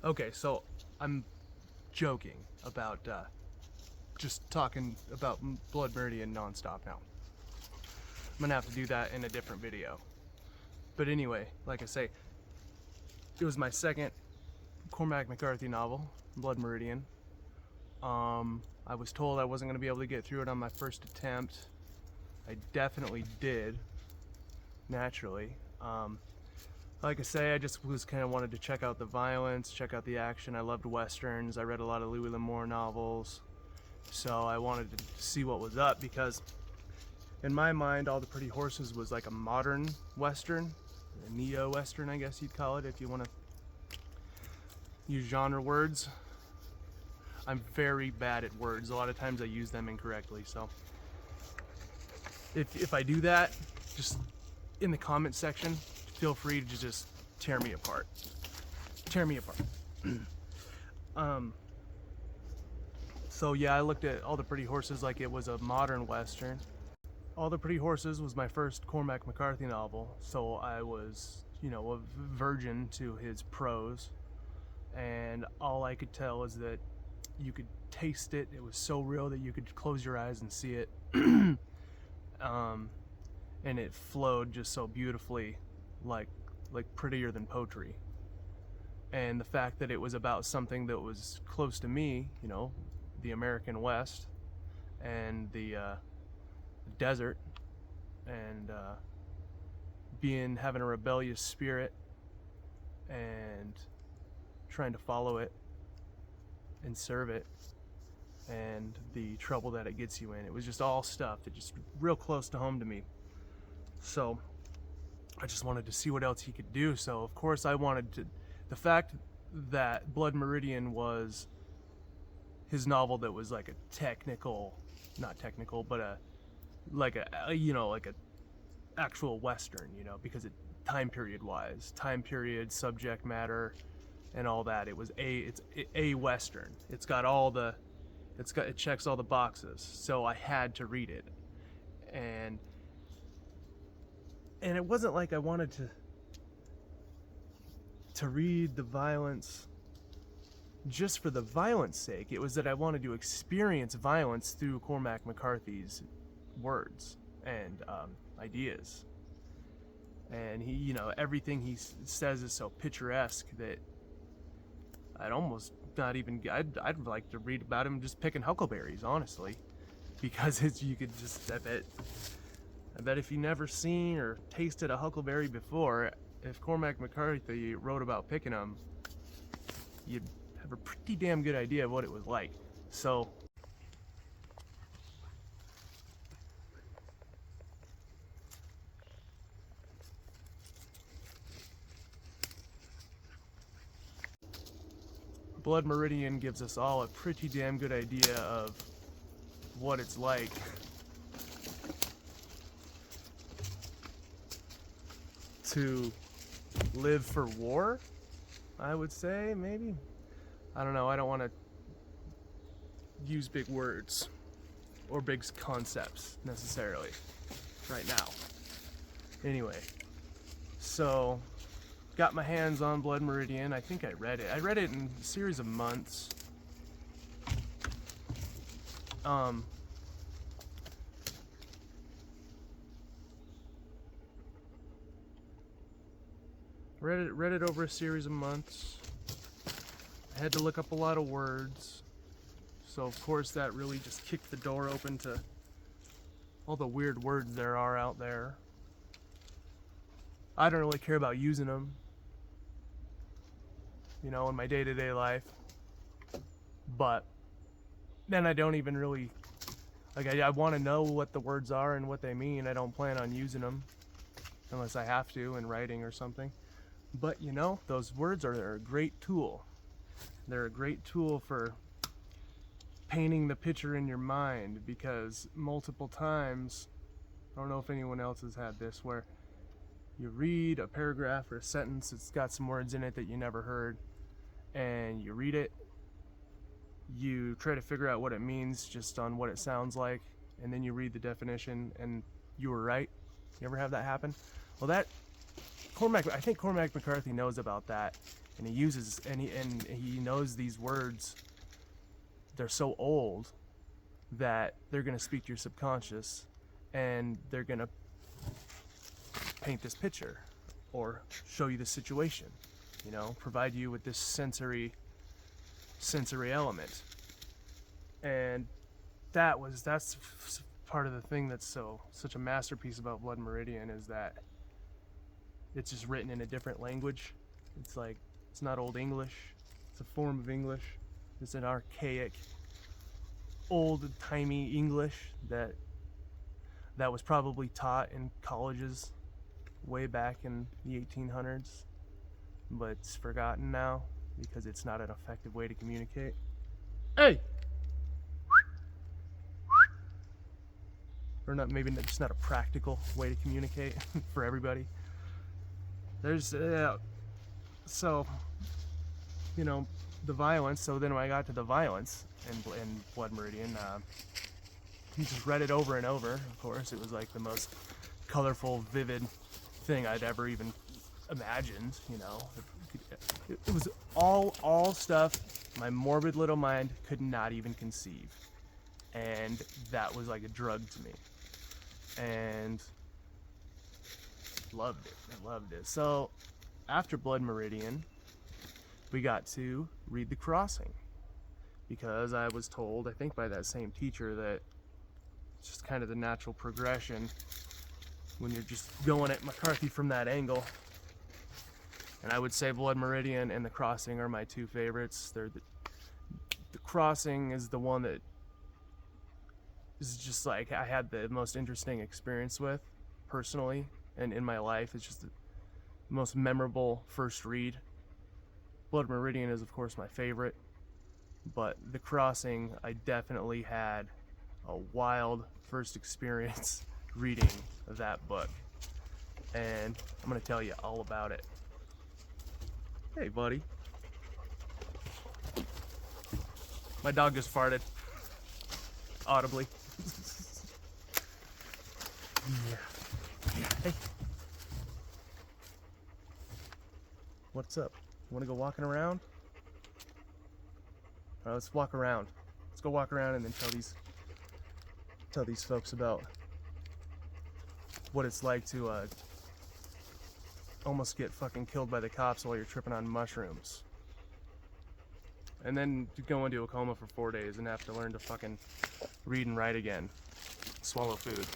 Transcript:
Okay, so I'm joking about just talking about Blood Meridian nonstop now. I'm gonna have to do that in a different video. But anyway, like I say, it was my second Cormac Macarthy novel, Blood Meridian. I was told I wasn't gonna be able to get through it on my first attempt. I definitely did, naturally. Like I say, I just was kind of wanted to check out the violence, check out the action. I loved westerns. I read a lot of Louis L'Amour novels. So I wanted to see what was up because in my mind, All the Pretty Horses was like a modern western, a neo-western, I guess you'd call it, if you want to use genre words. I'm very bad at words. A lot of times I use them incorrectly. So if I do that, just in the comment section, feel free to just tear me apart. Tear me apart. So yeah, I looked at All the Pretty Horses like it was a modern western. All the Pretty Horses was my first Cormac Macarthy novel, so I was, a virgin to his prose, and all I could tell is that you could taste it. It was so real that you could close your eyes and see it. And it flowed just so beautifully, like prettier than poetry. And the fact that it was about something that was close to me, the American West and the desert, and having a rebellious spirit and trying to follow it and serve it, and the trouble that it gets you in. It was just all stuff that just real close to home to me. So I just wanted to see what else he could do. So of course I wanted to, the fact that Blood Meridian was his novel that was like a technical, not technical, but a actual western, because it time period, subject matter, and all that. It's a western. It checks all the boxes. So I had to read it, and it wasn't like I wanted to read the violence just for the violence sake. It was that I wanted to experience violence through Cormac McCarthy's words and ideas. And he, everything he says is so picturesque that I'd like to read about him just picking huckleberries, honestly, because you could just, I bet if you never seen or tasted a huckleberry before, if Cormac McCarthy wrote about picking them, you'd have a pretty damn good idea of what it was like. So Blood Meridian gives us all a pretty damn good idea of what it's like to live for war, I would say, maybe. I don't know, I don't want to use big words or big concepts necessarily right now. Anyway, so got my hands on Blood Meridian. I think I read it. I read it in a series of months. Read it over a series of months. I had to look up a lot of words. So of course that really just kicked the door open to all the weird words there are out there. I don't really care about using them, in my day-to-day life. But then I don't even really, I want to know what the words are and what they mean. I don't plan on using them unless I have to in writing or something. But those words are a great tool. They're a great tool for painting the picture in your mind, because multiple times, I don't know if anyone else has had this, where you read a paragraph or a sentence, it's got some words in it that you never heard, and you read it, you try to figure out what it means just on what it sounds like, and then you read the definition and you were right. You ever have that happen? Well, I think Cormac McCarthy knows about that, and he knows these words. They're so old that they're gonna speak to your subconscious, and they're gonna paint this picture or show you the situation, provide you with this sensory element. And that's part of the thing that's such a masterpiece about Blood Meridian, is that it's just written in a different language. It's like, it's not Old English, it's a form of English. It's an archaic, old-timey English that was probably taught in colleges way back in the 1800s, but it's forgotten now because it's not an effective way to communicate. Hey! Or not, maybe just not a practical way to communicate for everybody. There's the violence. So then when I got to the violence in Blood Meridian, he just read it over and over. Of course, it was like the most colorful, vivid thing I'd ever even imagined. It was all stuff my morbid little mind could not even conceive, and that was like a drug to me. And loved it. I loved it. So after Blood Meridian, we got to read The Crossing, because I was told, I think by that same teacher, that it's just kind of the natural progression when you're just going at Macarthy from that angle. And I would say Blood Meridian and The Crossing are my two favorites. The Crossing is the one that is just like I had the most interesting experience with personally and in my life. It's just the most memorable first read. Blood Meridian is of course my favorite, but The Crossing, I definitely had a wild first experience reading that book, and I'm gonna tell you all about it. Hey buddy. My dog just farted audibly. Yeah. Hey. What's up? You wanna go walking around? Alright, let's walk around. Let's go walk around and then tell these folks about what it's like to almost get fucking killed by the cops while you're tripping on mushrooms. And then to go into a coma for 4 days and have to learn to fucking read and write again. Swallow food.